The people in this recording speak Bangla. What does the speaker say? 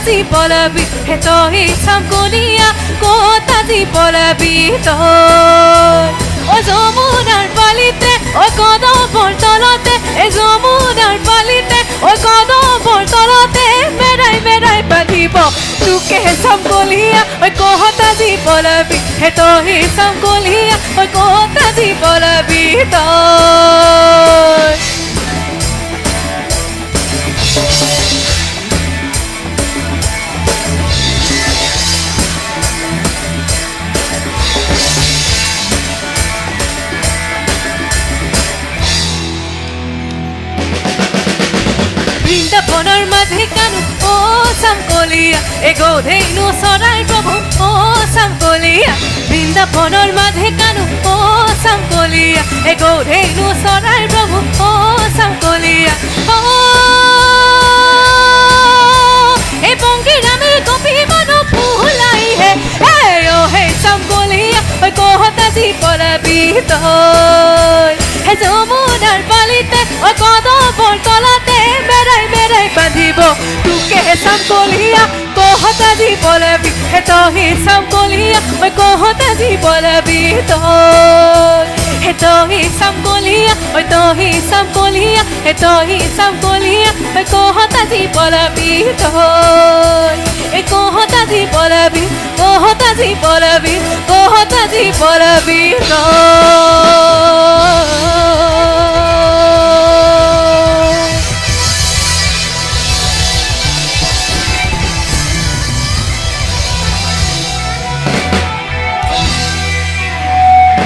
জীবলবি হেতহি সামকলিয়া কথা জীবলবি তই ও যমুনার পালিতে ওই কদমর তলতে এ যমুনার পালিতে ওই কদমর তলতে মেরাই মেরাই বাঁধিব তোকে সামকলিয়া ওই কথা জীবলবি হেতহি সামকলিয়া ওই কথা জীবলবি তই বৃন্দাবনের মাঝে কানু ও সামকলিয়া এ গোধেনু সরাই প্রভু ও সামকলিয়া বৃন্দাবনের মাঝে কানু ও সামকলিয়া এ গোধেনু সরাই প্রভু ও সামকলিয়া ও এ বঙ্গিরামের গোপী মন ফুলাই হে ও হে সামকলিয়া ওই কথা জীবলবি তই হে যমুনার পালিতে ওই কদমর তলাতে মেরাই মেরাই বাঁধিব তোকে সামকলিয়া কথা জীবলবি হেতহি সামকলিয়া ওই কথা জীবলবি তই হেতহি সামকলিয়া ওই তহি সামকলিয়া হেতহি সামকলিয়া ওই কথা জীবলবি তই এ কথা জীবলবি কথা জীবলবি তই